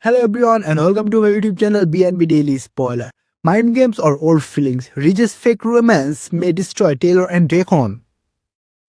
Hello everyone and welcome to my YouTube channel BNB Daily Spoiler. Mind games or old feelings, Ridge's fake romance may destroy Taylor and Deacon.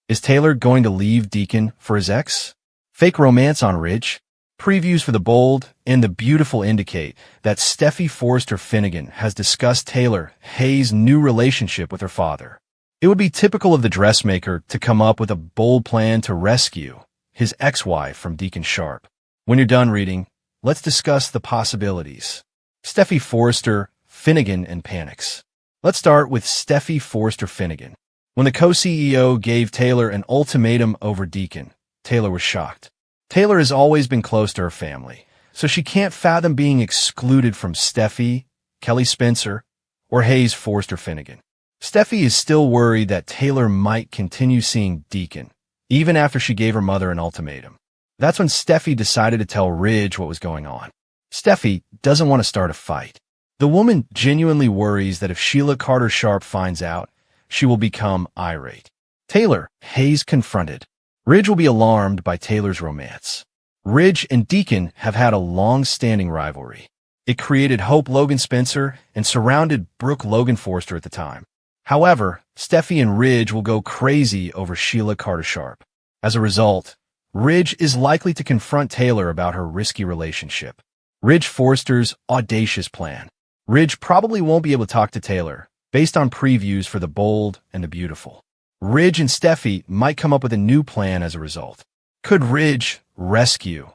Is Taylor going to leave Deacon for his ex? Fake romance on Ridge? Previews for The Bold and The Beautiful indicate that Steffi Forrester Finnegan has discussed Taylor Hayes' new relationship with her father. It would be typical of the dressmaker to come up with a bold plan to rescue his ex-wife from Deacon Sharp. When you're done reading, let's discuss the possibilities. Steffi Forrester Finnegan and panics. Let's start with Steffi Forrester Finnegan. When the co-CEO gave Taylor an ultimatum over Deacon, Taylor was shocked. Taylor has always been close to her family, so she can't fathom being excluded from Steffi, Kelly Spencer, or Hayes Forrester Finnegan. Steffi is still worried that Taylor might continue seeing Deacon, even after she gave her mother an ultimatum. That's when Steffi decided to tell Ridge what was going on. Steffi doesn't want to start a fight. The woman genuinely worries that if Sheila Carter Sharp finds out, she will become irate. Taylor, Hayes confronted. Ridge will be alarmed by Taylor's romance. Ridge and Deacon have had a long-standing rivalry. It created Hope Logan Spencer and surrounded Brooke Logan Forster at the time. However, Steffi and Ridge will go crazy over Sheila Carter Sharp. As a result, Ridge is likely to confront Taylor about her risky relationship. Ridge Forster's audacious plan. Ridge probably won't be able to talk to Taylor, based on previews for The Bold and The Beautiful. Ridge and Steffi might come up with a new plan as a result. Could Ridge rescue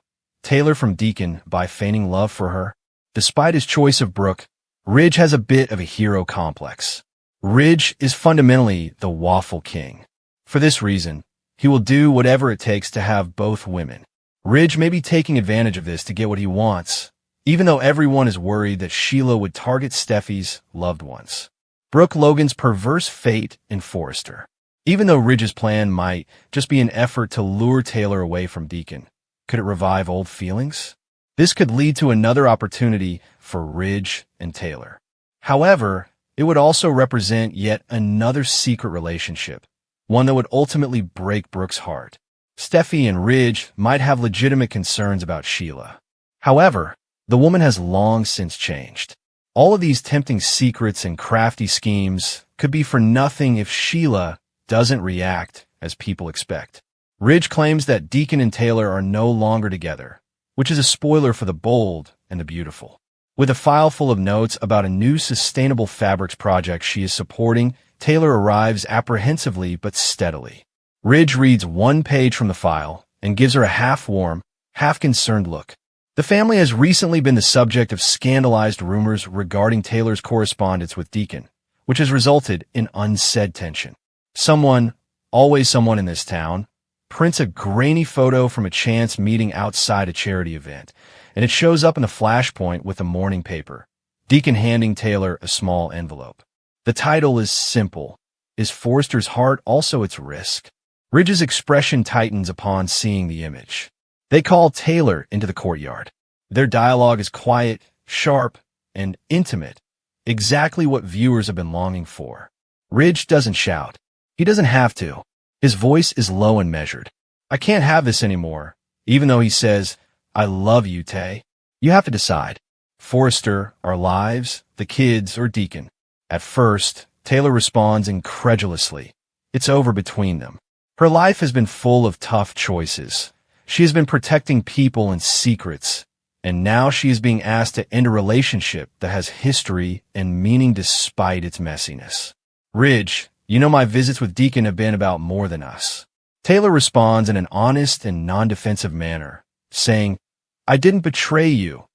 Taylor from Deacon by feigning love for her? Despite his choice of Brooke, Ridge has a bit of a hero complex. Ridge is fundamentally the waffle king. For this reason, he will do whatever it takes to have both women. Ridge may be taking advantage of this to get what he wants, even though everyone is worried that Sheila would target Steffi's loved ones. Brooke Logan's perverse fate in Forrester. Even though Ridge's plan might just be an effort to lure Taylor away from Deacon, could it revive old feelings? This could lead to another opportunity for Ridge and Taylor. However, it would also represent yet another secret relationship, one that would ultimately break Brooke's heart. Steffi and Ridge might have legitimate concerns about Sheila. However, the woman has long since changed. All of these tempting secrets and crafty schemes could be for nothing if Sheila doesn't react as people expect. Ridge claims that Deacon and Taylor are no longer together, which is a spoiler for The Bold and The Beautiful. With a file full of notes about a new sustainable fabrics project she is supporting, Taylor arrives apprehensively but steadily. Ridge reads one page from the file and gives her a half-warm, half-concerned look. The family has recently been the subject of scandalized rumors regarding Taylor's correspondence with Deacon, which has resulted in unsaid tension. Someone, always someone in this town, prints a grainy photo from a chance meeting outside a charity event, and it shows up in the flashpoint with a morning paper, Deacon handing Taylor a small envelope. The title is simple. Is Forrester's heart also its risk? Ridge's expression tightens upon seeing the image. They call Taylor into the courtyard. Their dialogue is quiet, sharp, and intimate, exactly what viewers have been longing for. Ridge doesn't shout. He doesn't have to. His voice is low and measured. I can't have this anymore, even though he says, I love you, Tay. You have to decide. Forrester, our lives, the kids, or Deacon. At first, Taylor responds incredulously. It's over between them. Her life has been full of tough choices. She has been protecting people and secrets, and now she is being asked to end a relationship that has history and meaning despite its messiness. Ridge, you know my visits with Deacon have been about more than us. Taylor responds in an honest and non-defensive manner, saying, I didn't betray you,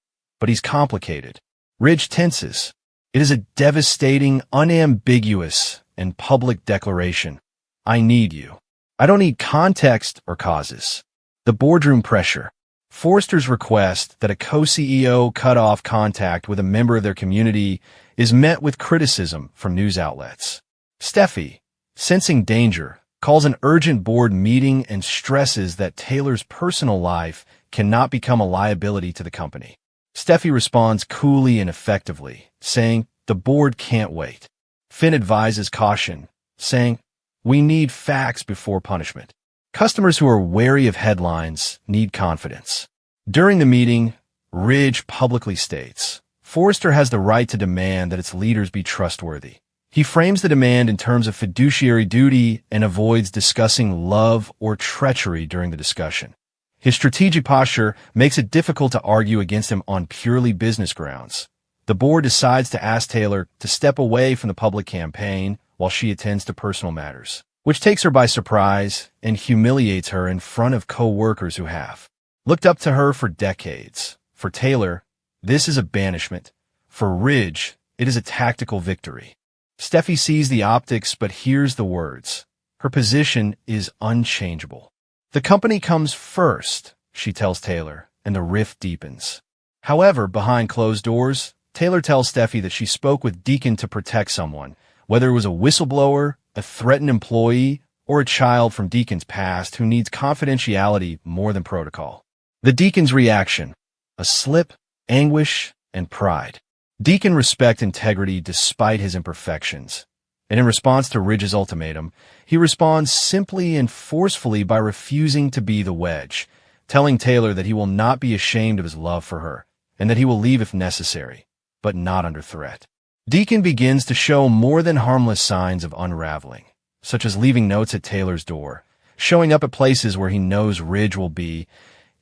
but he's complicated. Ridge tenses. It is a devastating, unambiguous, and public declaration. I need you. I don't need context or causes. The boardroom pressure. Forrester's request that a co-CEO cut off contact with a member of their community is met with criticism from news outlets. Steffi, sensing danger, calls an urgent board meeting and stresses that Taylor's personal life cannot become a liability to the company. Steffi responds coolly and effectively, saying, the board can't wait. Finn advises caution, saying, we need facts before punishment. Customers who are wary of headlines need confidence. During the meeting, Ridge publicly states, Forrester has the right to demand that its leaders be trustworthy. He frames the demand in terms of fiduciary duty and avoids discussing love or treachery during the discussion. His strategic posture makes it difficult to argue against him on purely business grounds. The board decides to ask Taylor to step away from the public campaign while she attends to personal matters, which takes her by surprise and humiliates her in front of co-workers who have looked up to her for decades. For Taylor, this is a banishment. For Ridge, it is a tactical victory. Steffi sees the optics but hears the words. Her position is unchangeable. The company comes first, she tells Taylor, and the rift deepens. However, behind closed doors, Taylor tells Steffi that she spoke with Deacon to protect someone, whether it was a whistleblower, a threatened employee, or a child from Deacon's past who needs confidentiality more than protocol. The Deacon's reaction: a slip, anguish, and pride. Deacon respects integrity despite his imperfections, and in response to Ridge's ultimatum, he responds simply and forcefully by refusing to be the wedge, telling Taylor that he will not be ashamed of his love for her, and that he will leave if necessary, but not under threat. Deacon begins to show more than harmless signs of unraveling, such as leaving notes at Taylor's door, showing up at places where he knows Ridge will be,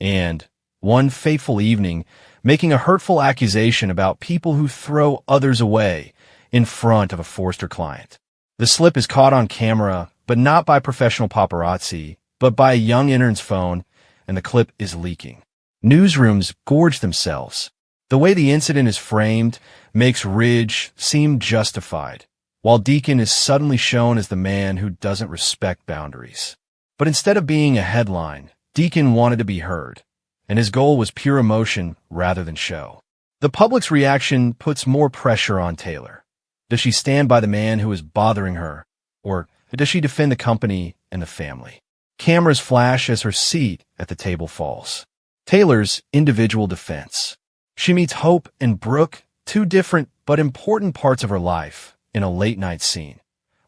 and, one fateful evening, making a hurtful accusation about people who throw others away in front of a Forrester client. The slip is caught on camera, but not by professional paparazzi, but by a young intern's phone, and the clip is leaking. Newsrooms gorge themselves. The way the incident is framed makes Ridge seem justified, while Deacon is suddenly shown as the man who doesn't respect boundaries. But instead of being a headline, Deacon wanted to be heard, and his goal was pure emotion rather than show. The public's reaction puts more pressure on Taylor. Does she stand by the man who is bothering her, or does she defend the company and the family? Cameras flash as her seat at the table falls. Taylor's individual defense. She meets Hope and Brooke, two different but important parts of her life, in a late-night scene.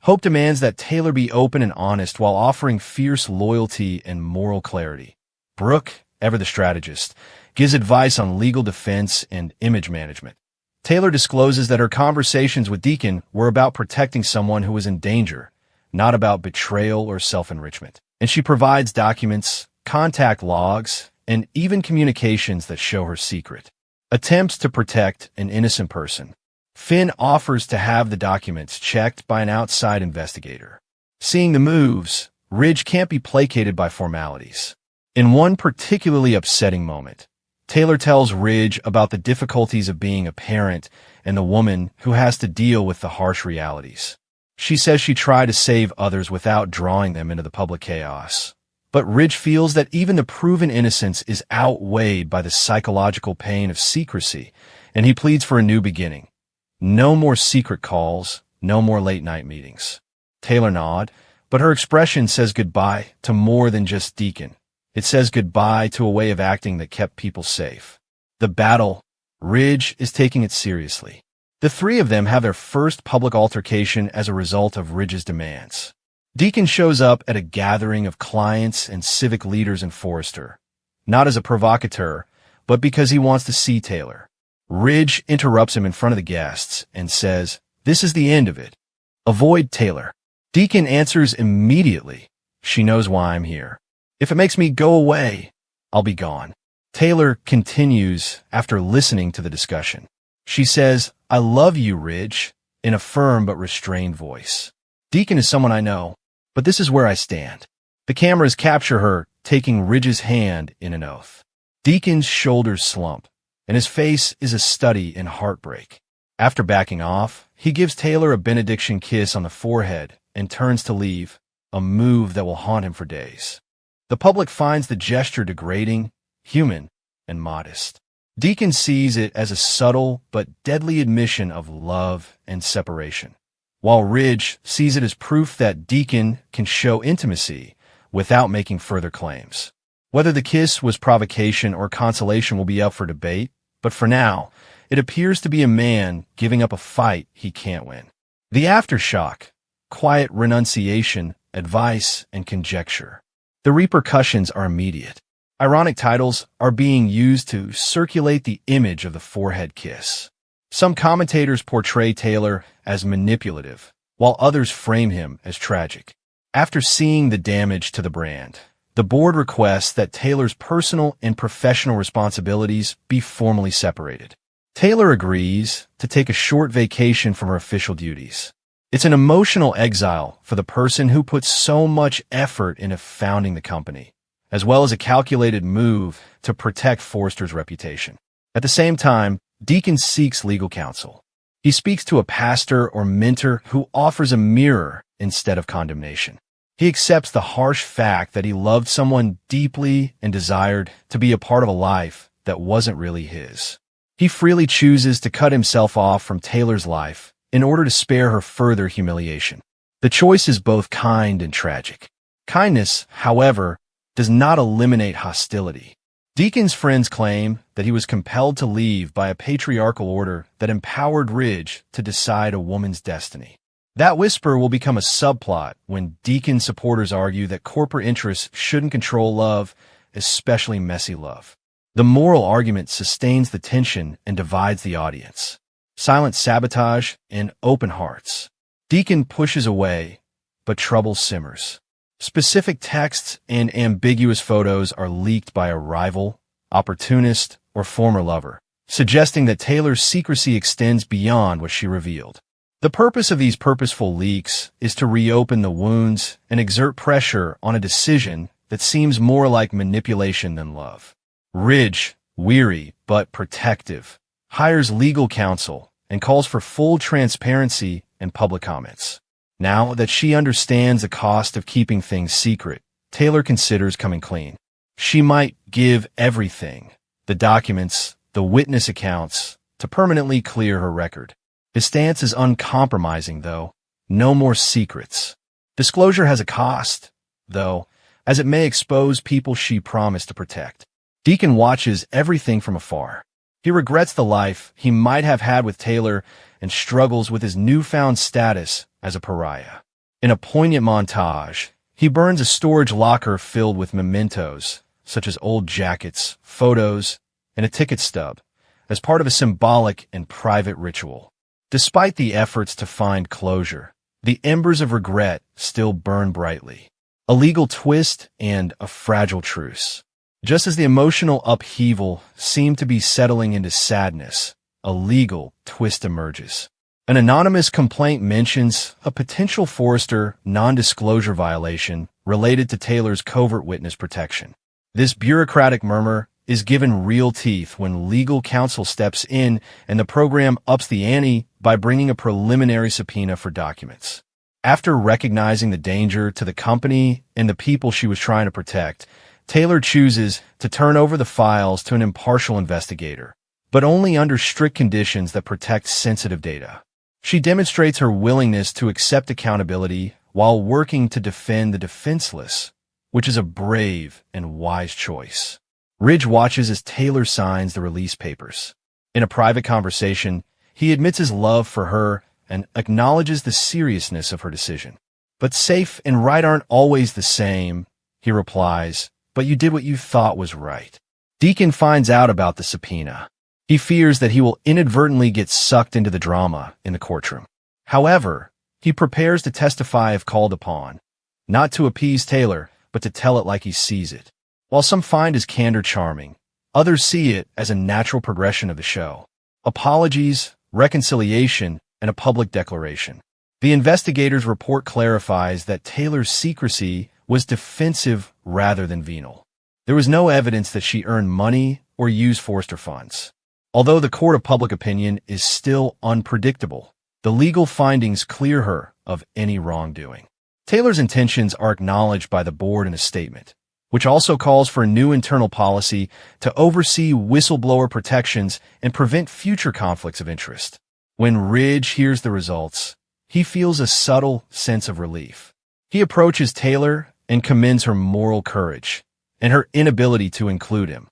Hope demands that Taylor be open and honest while offering fierce loyalty and moral clarity. Brooke, ever the strategist, gives advice on legal defense and image management. Taylor discloses that her conversations with Deacon were about protecting someone who was in danger, not about betrayal or self-enrichment. And she provides documents, contact logs, and even communications that show her secret. Attempts to protect an innocent person. Finn offers to have the documents checked by an outside investigator. Seeing the moves, Ridge can't be placated by formalities. In one particularly upsetting moment, Taylor tells Ridge about the difficulties of being a parent and the woman who has to deal with the harsh realities. She says she tried to save others without drawing them into the public chaos. But Ridge feels that even the proven innocence is outweighed by the psychological pain of secrecy, and he pleads for a new beginning. No more secret calls, no more late-night meetings. Taylor nods, but her expression says goodbye to more than just Deacon. It says goodbye to a way of acting that kept people safe. The battle, Ridge is taking it seriously. The three of them have their first public altercation as a result of Ridge's demands. Deacon shows up at a gathering of clients and civic leaders in Forrester, not as a provocateur, but because he wants to see Taylor. Ridge interrupts him in front of the guests and says, "This is the end of it. Avoid Taylor." Deacon answers immediately, "She knows why I'm here. If it makes me go away, I'll be gone." Taylor continues after listening to the discussion. She says, "I love you, Ridge," in a firm but restrained voice. "Deacon is someone I know, but this is where I stand." The cameras capture her taking Ridge's hand in an oath. Deacon's shoulders slump, and his face is a study in heartbreak. After backing off, he gives Taylor a benediction kiss on the forehead and turns to leave, a move that will haunt him for days. The public finds the gesture degrading, human, and modest. Deacon sees it as a subtle but deadly admission of love and separation, while Ridge sees it as proof that Deacon can show intimacy without making further claims. Whether the kiss was provocation or consolation will be up for debate, but for now, it appears to be a man giving up a fight he can't win. The aftershock, quiet renunciation, advice, and conjecture. The repercussions are immediate. Ironic titles are being used to circulate the image of the forehead kiss. Some commentators portray Taylor as manipulative, while others frame him as tragic. After seeing the damage to the brand, the board requests that Taylor's personal and professional responsibilities be formally separated. Taylor agrees to take a short vacation from her official duties. It's an emotional exile for the person who put so much effort into founding the company, as well as a calculated move to protect Forrester's reputation. At the same time, Deacon seeks legal counsel. He speaks to a pastor or mentor who offers a mirror instead of condemnation. He accepts the harsh fact that he loved someone deeply and desired to be a part of a life that wasn't really his. He freely chooses to cut himself off from Taylor's life in order to spare her further humiliation. The choice is both kind and tragic. Kindness, however, does not eliminate hostility. Deacon's friends claim that he was compelled to leave by a patriarchal order that empowered Ridge to decide a woman's destiny. That whisper will become a subplot when Deacon supporters argue that corporate interests shouldn't control love, especially messy love. The moral argument sustains the tension and divides the audience. Silent sabotage and open hearts. Deacon pushes away, but trouble simmers. Specific texts and ambiguous photos are leaked by a rival, opportunist, or former lover, suggesting that Taylor's secrecy extends beyond what she revealed. The purpose of these purposeful leaks is to reopen the wounds and exert pressure on a decision that seems more like manipulation than love. Ridge, weary but protective, hires legal counsel and calls for full transparency and public comments. Now that she understands the cost of keeping things secret, Taylor considers coming clean. She might give everything, the documents, the witness accounts, to permanently clear her record. His stance is uncompromising, though. No more secrets. Disclosure has a cost, though, as it may expose people she promised to protect. Deacon watches everything from afar. He regrets the life he might have had with Taylor and struggles with his newfound status as a pariah. In a poignant montage, he burns a storage locker filled with mementos, such as old jackets, photos, and a ticket stub, as part of a symbolic and private ritual. Despite the efforts to find closure, the embers of regret still burn brightly. A legal twist and a fragile truce. Just as the emotional upheaval seemed to be settling into sadness, a legal twist emerges. An anonymous complaint mentions a potential Forrester non-disclosure violation related to Taylor's covert witness protection. This bureaucratic murmur is given real teeth when legal counsel steps in and the program ups the ante by bringing a preliminary subpoena for documents. After recognizing the danger to the company and the people she was trying to protect, Taylor chooses to turn over the files to an impartial investigator, but only under strict conditions that protect sensitive data. She demonstrates her willingness to accept accountability while working to defend the defenseless, which is a brave and wise choice. Ridge watches as Taylor signs the release papers. In a private conversation, he admits his love for her and acknowledges the seriousness of her decision. "But safe and right aren't always the same," he replies, "but you did what you thought was right." Deacon finds out about the subpoena. He fears that he will inadvertently get sucked into the drama in the courtroom. However, he prepares to testify if called upon, not to appease Taylor, but to tell it like he sees it. While some find his candor charming, others see it as a natural progression of the show. Apologies, reconciliation, and a public declaration. The investigator's report clarifies that Taylor's secrecy was defensive rather than venal. There was no evidence that she earned money or used Forrester funds. Although the court of public opinion is still unpredictable, the legal findings clear her of any wrongdoing. Taylor's intentions are acknowledged by the board in a statement, which also calls for a new internal policy to oversee whistleblower protections and prevent future conflicts of interest. When Ridge hears the results, he feels a subtle sense of relief. He approaches Taylor and commends her moral courage and her inability to include him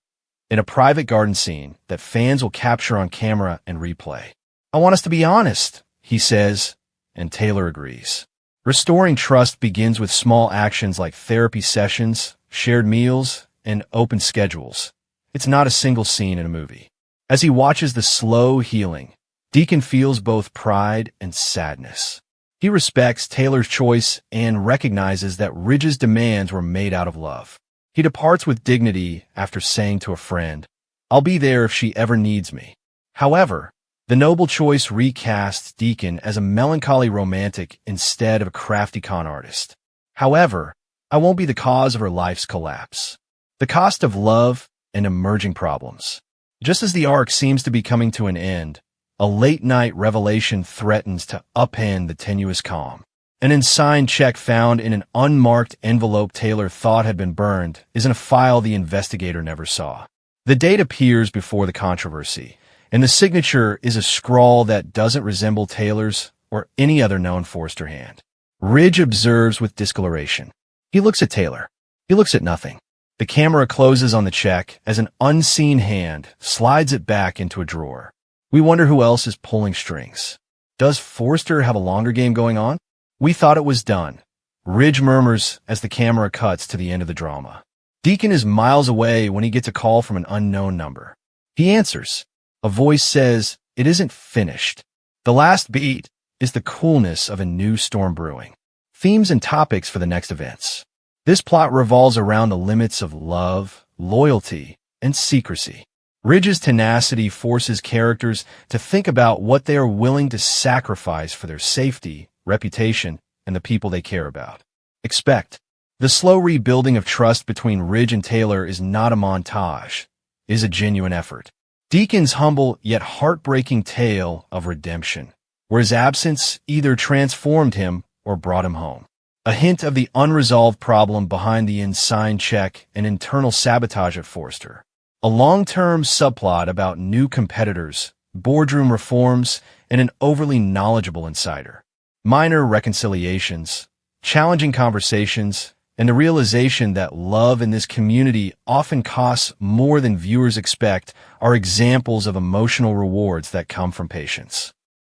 in a private garden scene that fans will capture on camera and replay. "I want us to be honest," he says, and Taylor agrees. Restoring trust begins with small actions like therapy sessions, shared meals, and open schedules. It's not a single scene in a movie. As he watches the slow healing, Deacon feels both pride and sadness. He respects Taylor's choice and recognizes that Ridge's demands were made out of love. He departs with dignity after saying to a friend, "I'll be there if she ever needs me." However, the noble choice recasts Deacon as a melancholy romantic instead of a crafty con artist. However, I won't be the cause of her life's collapse. The cost of love and emerging problems. Just as the arc seems to be coming to an end, a late-night revelation threatens to upend the tenuous calm. An unsigned check found in an unmarked envelope Taylor thought had been burned is in a file the investigator never saw. The date appears before the controversy, and the signature is a scrawl that doesn't resemble Taylor's or any other known Forster hand. Ridge observes with discoloration. He looks at Taylor. He looks at nothing. The camera closes on the check as an unseen hand slides it back into a drawer. We wonder who else is pulling strings. Does Forster have a longer game going on? We thought it was done. Ridge murmurs as the camera cuts to the end of the drama. Deacon is miles away when he gets a call from an unknown number. He answers. A voice says, "It isn't finished." The last beat is the coolness of a new storm brewing. Themes and topics for the next events. This plot revolves around the limits of love, loyalty, and secrecy. Ridge's tenacity forces characters to think about what they are willing to sacrifice for their safety, reputation, and the people they care about. Expect. The slow rebuilding of trust between Ridge and Taylor is not a montage. It is a genuine effort. Deacon's humble yet heartbreaking tale of redemption, where his absence either transformed him or brought him home. A hint of the unresolved problem behind the unsigned check and internal sabotage at Forster. A long-term subplot about new competitors, boardroom reforms, and an overly knowledgeable insider. Minor reconciliations, challenging conversations, and the realization that love in this community often costs more than viewers expect are examples of emotional rewards that come from patience.